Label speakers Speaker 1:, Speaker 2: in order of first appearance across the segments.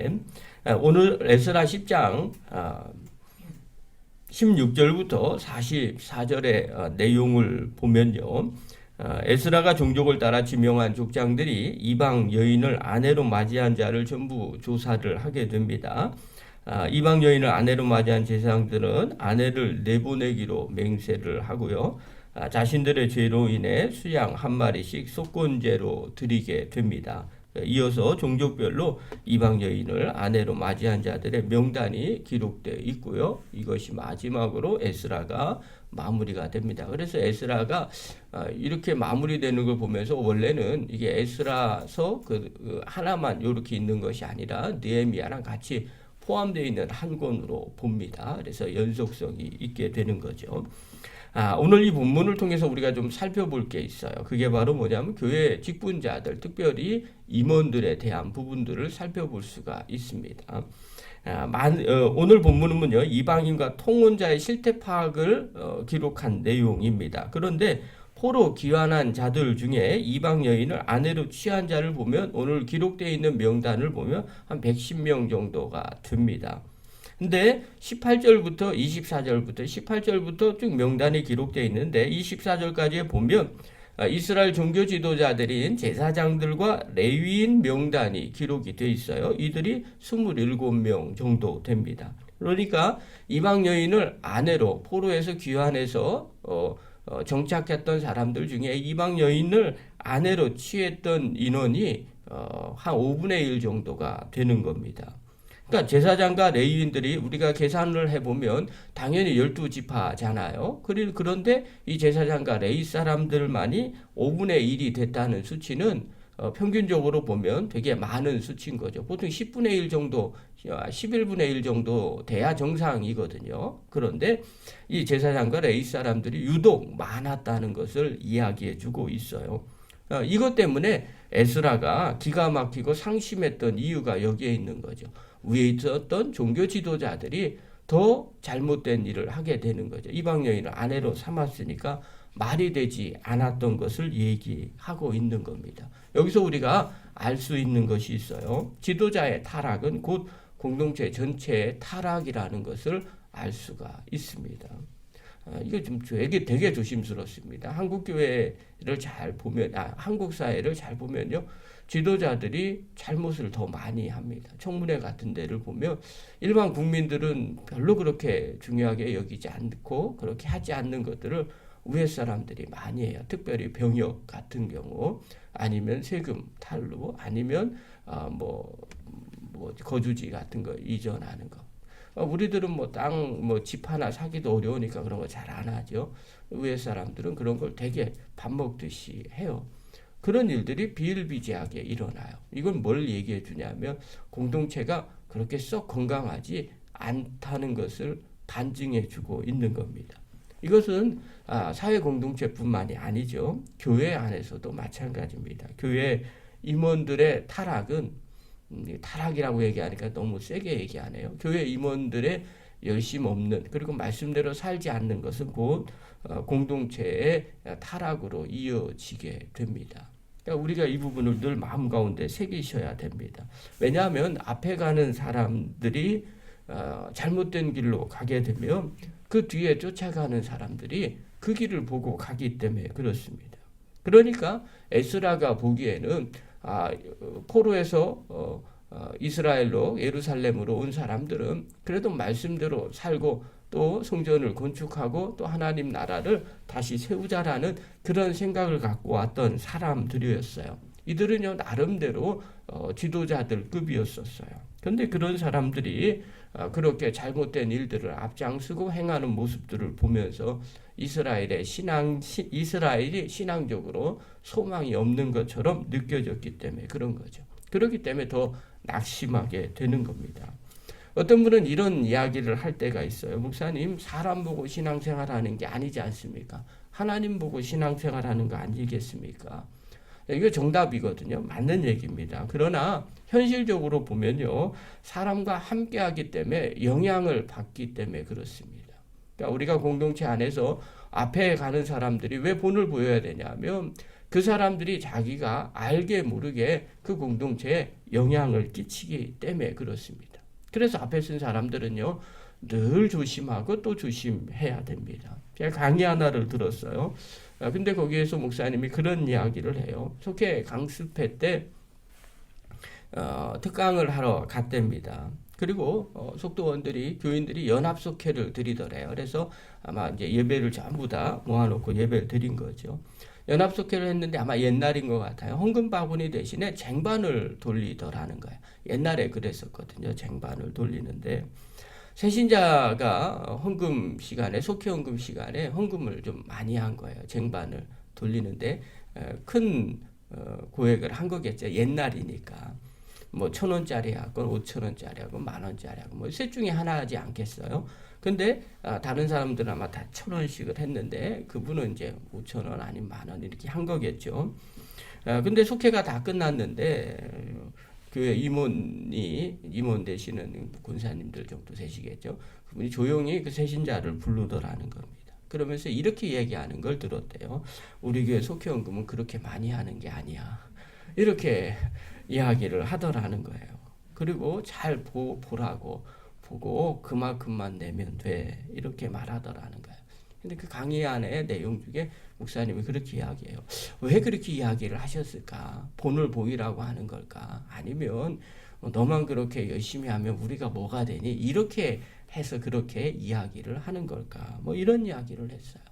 Speaker 1: 있는데 오늘 에스라 10장 16절부터 44절의 내용을 보면요. 에스라가 종족을 따라 지명한 족장들이 이방 여인을 아내로 맞이한 자를 전부 조사를 하게 됩니다. 이방 여인을 아내로 맞이한 제사장들은 아내를 내보내기로 맹세를 하고요. 자신들의 죄로 인해 수양 한 마리씩 속건제로 드리게 됩니다. 이어서 종족별로 이방 여인을 아내로 맞이한 자들의 명단이 기록되어 있고요. 이것이 마지막으로 에스라가 마무리가 됩니다. 그래서 에스라가 이렇게 마무리되는 걸 보면서 원래는 이게 에스라서 그 하나만 이렇게 있는 것이 아니라 느헤미야랑 같이 포함되어 있는 한 권으로 봅니다. 그래서 연속성이 있게 되는 거죠. 오늘 이 본문을 통해서 우리가 좀 살펴볼 게 있어요. 그게 바로 뭐냐면 교회 직분자들, 특별히 임원들에 대한 부분들을 살펴볼 수가 있습니다. 오늘 본문은요, 이방인과 통혼자의 실태 파악을 기록한 내용입니다. 그런데 포로 귀환한 자들 중에 이방 여인을 아내로 취한 자를 보면 오늘 기록되어 있는 명단을 보면 한 110명 정도가 됩니다. 근데 18절부터 18절부터 쭉 명단이 기록되어 있는데 24절까지 보면 이스라엘 종교 지도자들인 제사장들과 레위인 명단이 기록이 되어 있어요. 이들이 27명 정도 됩니다. 그러니까 이방 여인을 아내로 포로에서 귀환해서 정착했던 사람들 중에 이방 여인을 아내로 취했던 인원이 한 5분의 1 정도가 되는 겁니다. 그러니까 제사장과 레위인들이 우리가 계산을 해보면 당연히 12지파잖아요. 그런데 이 제사장과 레위 사람들만이 5분의 1이 됐다는 수치는 평균적으로 보면 되게 많은 수치인 거죠. 보통 10분의 1 정도, 11분의 1 정도 돼야 정상이거든요. 그런데 이 제사장과 레위 사람들이 유독 많았다는 것을 이야기해 주고 있어요. 이것 때문에 에스라가 기가 막히고 상심했던 이유가 여기에 있는 거죠. 위에 있었던 종교 지도자들이 더 잘못된 일을 하게 되는 거죠. 이방 여인을 아내로 삼았으니까 말이 되지 않았던 것을 얘기하고 있는 겁니다. 여기서 우리가 알 수 있는 것이 있어요. 지도자의 타락은 곧 공동체 전체의 타락이라는 것을 알 수가 있습니다. 이거 좀 되게 조심스럽습니다. 한국 교회를 잘 보면, 한국 사회를 잘 보면요, 지도자들이 잘못을 더 많이 합니다. 청문회 같은 데를 보면 일반 국민들은 별로 그렇게 중요하게 여기지 않고 그렇게 하지 않는 것들을 위에 사람들이 많이 해요. 특별히 병역 같은 경우, 아니면 세금 탈루, 아니면 뭐 거주지 같은 거 이전하는 거. 우리들은 집 하나 사기도 어려우니까 그런 거 잘 안 하죠. 위에 사람들은 그런 걸 되게 밥 먹듯이 해요. 그런 일들이 비일비재하게 일어나요. 이건 뭘 얘기해 주냐면 공동체가 그렇게 썩 건강하지 않다는 것을 반증해 주고 있는 겁니다. 이것은 사회 공동체뿐만이 아니죠. 교회 안에서도 마찬가지입니다. 교회 임원들의 타락이라고 얘기하니까 너무 세게 얘기하네요. 교회 임원들의 열심 없는, 그리고 말씀대로 살지 않는 것은 곧 공동체의 타락으로 이어지게 됩니다. 그러니까 우리가 이 부분을 늘 마음 가운데 새기셔야 됩니다. 왜냐하면 앞에 가는 사람들이 잘못된 길로 가게 되면 그 뒤에 쫓아가는 사람들이 그 길을 보고 가기 때문에 그렇습니다. 그러니까 에스라가 보기에는 포로에서 이스라엘로 예루살렘으로 온 사람들은 그래도 말씀대로 살고 또 성전을 건축하고 또 하나님 나라를 다시 세우자라는 그런 생각을 갖고 왔던 사람들이었어요. 이들은요, 나름대로 지도자들급이었었어요. 그런데 그런 사람들이 그렇게 잘못된 일들을 앞장서고 행하는 모습들을 보면서 이스라엘이 신앙적으로 소망이 없는 것처럼 느껴졌기 때문에 그런 거죠. 그렇기 때문에 더 낙심하게 되는 겁니다. 어떤 분은 이런 이야기를 할 때가 있어요. 목사님, 사람 보고 신앙생활하는 게 아니지 않습니까? 하나님 보고 신앙생활하는 거 아니겠습니까? 이거 정답이거든요. 맞는 얘기입니다. 그러나 현실적으로 보면요, 사람과 함께하기 때문에 영향을 받기 때문에 그렇습니다. 그러니까 우리가 공동체 안에서 앞에 가는 사람들이 왜 본을 보여야 되냐면 그 사람들이 자기가 알게 모르게 그 공동체에 영향을 끼치기 때문에 그렇습니다. 그래서 앞에 쓴 사람들은요, 늘 조심하고 또 조심해야 됩니다. 제가 강의 하나를 들었어요. 근데 거기에서 목사님이 그런 이야기를 해요. 속해 강습회 때 특강을 하러 갔답니다. 그리고 속도원들이 교인들이 연합 속회를 드리더래요. 그래서 아마 이제 예배를 전부 다 모아놓고 예배를 드린 거죠. 연합 속회를 했는데 아마 옛날인 것 같아요. 헌금 바구니 대신에 쟁반을 돌리더라는 거예요. 옛날에 그랬었거든요. 쟁반을 돌리는데 새신자가 헌금 시간에 속회 헌금 시간에 헌금을 좀 많이 한 거예요. 쟁반을 돌리는데 큰 고액을 한 거겠죠. 옛날이니까. 뭐 1,000원짜리 하건 5,000원짜리 하건 10,000원짜리 하건 뭐 셋 중에 하나 하지 않겠어요? 근데 다른 사람들은 아마 다 1,000원씩을 했는데 그분은 이제 5,000원 아니면 10,000원 이렇게 한 거겠죠. 근데 속회가 다 끝났는데 교회 임원 되시는 권사님들 정도 되시겠죠. 그분이 조용히 그 새신자를 부르더라는 겁니다. 그러면서 이렇게 얘기하는 걸 들었대요. 우리 교회 속회원금은 그렇게 많이 하는 게 아니야. 이렇게 이야기를 하더라는 거예요. 그리고 잘 보라고 보고 그만큼만 내면 돼. 이렇게 말하더라는 거예요. 근데 그 강의 안에 내용 중에 목사님이 그렇게 이야기해요. 왜 그렇게 이야기를 하셨을까? 본을 보이라고 하는 걸까? 아니면 너만 그렇게 열심히 하면 우리가 뭐가 되니? 이렇게 해서 그렇게 이야기를 하는 걸까? 뭐 이런 이야기를 했어요.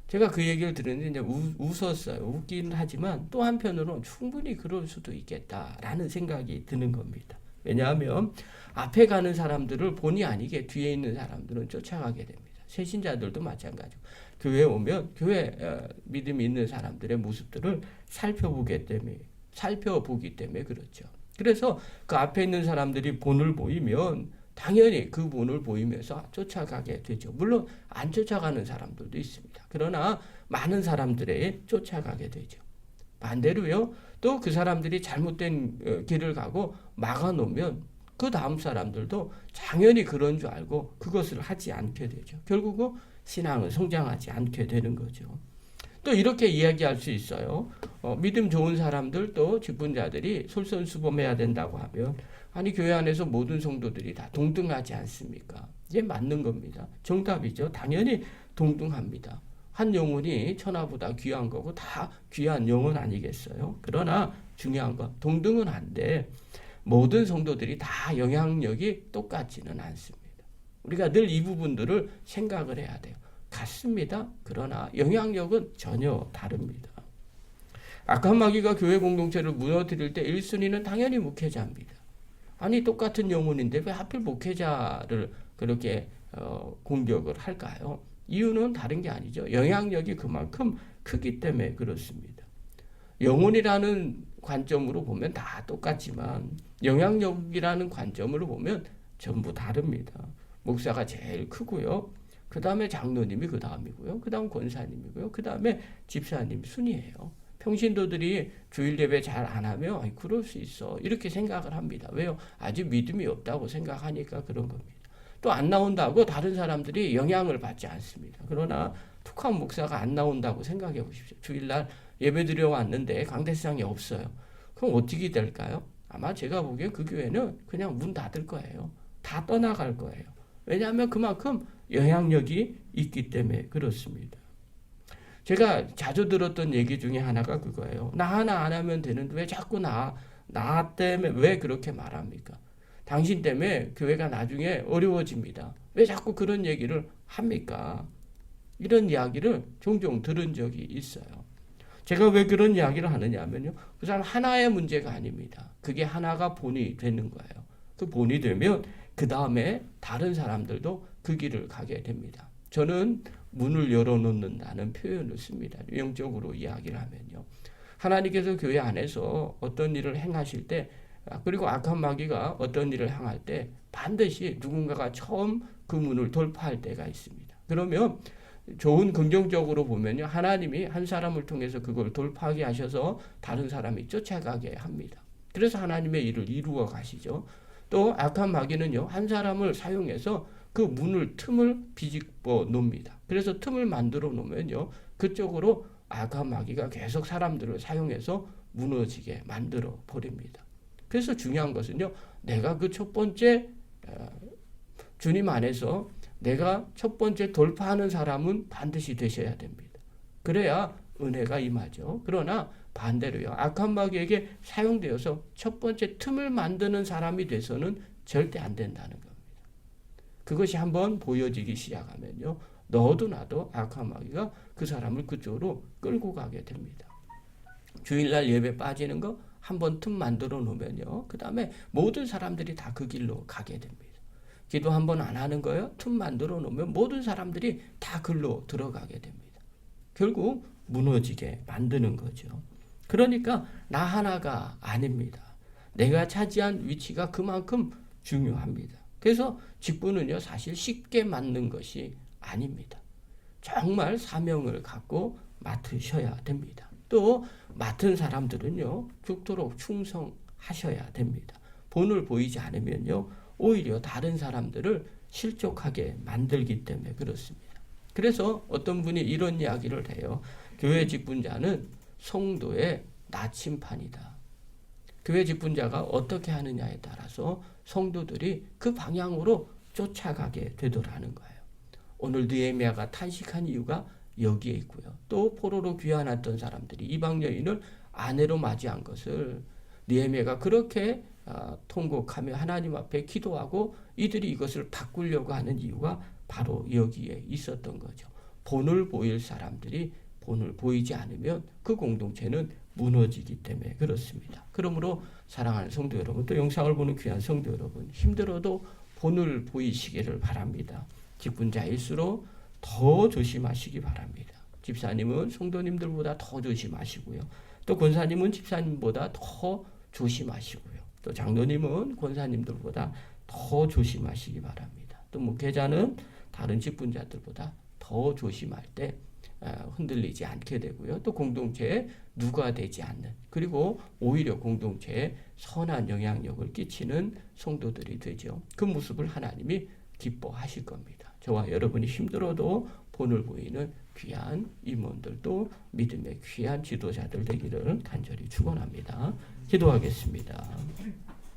Speaker 1: 제가 그 얘기를 들었는데 이제 웃었어요. 웃긴 하지만 또 한편으로는 충분히 그럴 수도 있겠다라는 생각이 드는 겁니다. 왜냐하면 앞에 가는 사람들을 본의 아니게 뒤에 있는 사람들은 쫓아가게 됩니다. 새신자들도 마찬가지고 교회에 오면 교회 믿음이 있는 사람들의 모습들을 살펴보기 때문에 그렇죠. 그래서 그 앞에 있는 사람들이 본을 보이면 당연히 그 본을 보이면서 쫓아가게 되죠. 물론 안 쫓아가는 사람들도 있습니다. 그러나 많은 사람들에 쫓아가게 되죠. 반대로요. 또 그 사람들이 잘못된 길을 가고 막아놓으면 그 다음 사람들도 당연히 그런 줄 알고 그것을 하지 않게 되죠. 결국은 신앙은 성장하지 않게 되는 거죠. 또 이렇게 이야기할 수 있어요. 믿음 좋은 사람들 또 직분자들이 솔선수범해야 된다고 하면 아니 교회 안에서 모든 성도들이 다 동등하지 않습니까? 이게 맞는 겁니다. 정답이죠. 당연히 동등합니다. 한 영혼이 천하보다 귀한 거고 다 귀한 영혼 아니겠어요? 그러나 중요한 건 동등은 한데 모든 성도들이 다 영향력이 똑같지는 않습니다. 우리가 늘 이 부분들을 생각을 해야 돼요. 같습니다. 그러나 영향력은 전혀 다릅니다. 악한 마귀가 교회 공동체를 무너뜨릴 때 1순위는 당연히 목회자입니다. 아니 똑같은 영혼인데 왜 하필 목회자를 그렇게 공격을 할까요? 이유는 다른 게 아니죠. 영향력이 그만큼 크기 때문에 그렇습니다. 영혼이라는 관점으로 보면 다 똑같지만 영향력이라는 관점으로 보면 전부 다릅니다. 목사가 제일 크고요. 그 다음에 장로님이 그 다음이고요. 그 다음 권사님이고요. 그 다음에 집사님 순이에요. 평신도들이 주일 예배 잘 안 하면 그럴 수 있어. 이렇게 생각을 합니다. 왜요? 아직 믿음이 없다고 생각하니까 그런 겁니다. 또 안 나온다고 다른 사람들이 영향을 받지 않습니다. 그러나 툭한 목사가 안 나온다고 생각해 보십시오. 주일날 예배 드려 왔는데 강대상이 없어요. 그럼 어떻게 될까요? 아마 제가 보기엔 그 교회는 그냥 문 닫을 거예요. 다 떠나갈 거예요. 왜냐하면 그만큼 영향력이 있기 때문에 그렇습니다. 제가 자주 들었던 얘기 중에 하나가 그거예요. 나 하나 안 하면 되는데 왜 자꾸 나 때문에 왜 그렇게 말합니까? 당신 때문에 교회가 나중에 어려워집니다. 왜 자꾸 그런 얘기를 합니까? 이런 이야기를 종종 들은 적이 있어요. 제가 왜 그런 이야기를 하느냐면요. 그 사람 하나의 문제가 아닙니다. 그게 하나가 본이 되는 거예요. 그 본이 되면 그 다음에 다른 사람들도 그 길을 가게 됩니다. 저는 문을 열어놓는다는 표현을 씁니다. 영적으로 이야기를 하면요. 하나님께서 교회 안에서 어떤 일을 행하실 때 그리고 악한 마귀가 어떤 일을 행할 때 반드시 누군가가 처음 그 문을 돌파할 때가 있습니다. 그러면 좋은 긍정적으로 보면요. 하나님이 한 사람을 통해서 그걸 돌파하게 하셔서 다른 사람이 쫓아가게 합니다. 그래서 하나님의 일을 이루어 가시죠. 또 악한 마귀는요. 한 사람을 사용해서 그 틈을 비집어 놓습니다. 그래서 틈을 만들어 놓으면요. 그쪽으로 악한 마귀가 계속 사람들을 사용해서 무너지게 만들어 버립니다. 그래서 중요한 것은요, 내가 그 첫 번째 주님 안에서 내가 첫 번째 돌파하는 사람은 반드시 되셔야 됩니다. 그래야 은혜가 임하죠. 그러나 반대로요, 악한 마귀에게 사용되어서 첫 번째 틈을 만드는 사람이 돼서는 절대 안 된다는 겁니다. 그것이 한번 보여지기 시작하면요, 너도 나도 악한 마귀가 그 사람을 그쪽으로 끌고 가게 됩니다. 주일날 예배 빠지는 거 한번 틈 만들어 놓으면요, 그 다음에 모든 사람들이 다 그 길로 가게 됩니다. 기도 한번 안 하는 거요, 틈 만들어 놓으면 모든 사람들이 다 글로 들어가게 됩니다. 결국 무너지게 만드는 거죠. 그러니까 나 하나가 아닙니다. 내가 차지한 위치가 그만큼 중요합니다. 그래서 직분은요, 사실 쉽게 맡는 것이 아닙니다. 정말 사명을 갖고 맡으셔야 됩니다. 또 맡은 사람들은요, 죽도록 충성하셔야 됩니다. 본을 보이지 않으면요, 오히려 다른 사람들을 실족하게 만들기 때문에 그렇습니다. 그래서 어떤 분이 이런 이야기를 해요. 교회 직분자는 성도의 나침판이다. 교회 직분자가 어떻게 하느냐에 따라서 성도들이 그 방향으로 쫓아가게 되더라는 거예요. 오늘 느헤미야가 탄식한 이유가 여기에 있고요. 또 포로로 귀환했던 사람들이 이방 여인을 아내로 맞이한 것을 느헤미야가 그렇게 통곡하며 하나님 앞에 기도하고 이들이 이것을 바꾸려고 하는 이유가 바로 여기에 있었던 거죠. 본을 보일 사람들이 본을 보이지 않으면 그 공동체는 무너지기 때문에 그렇습니다. 그러므로 사랑하는 성도 여러분, 또 영상을 보는 귀한 성도 여러분, 힘들어도 본을 보이시기를 바랍니다. 직분자일수록 더 조심하시기 바랍니다. 집사님은 성도님들보다 더 조심하시고요. 또 권사님은 집사님보다 더 조심하시고요. 또 장로님은 권사님들보다 더 조심하시기 바랍니다. 또 목회자는 다른 직분자들보다 더 조심할 때 흔들리지 않게 되고요. 또 공동체에 누가 되지 않는, 그리고 오히려 공동체에 선한 영향력을 끼치는 성도들이 되죠. 그 모습을 하나님이 기뻐하실 겁니다. 저와 여러분이 힘들어도 본을 보이는 귀한 임원들도 믿음의 귀한 지도자들 되기를 간절히 축원합니다. 기도하겠습니다.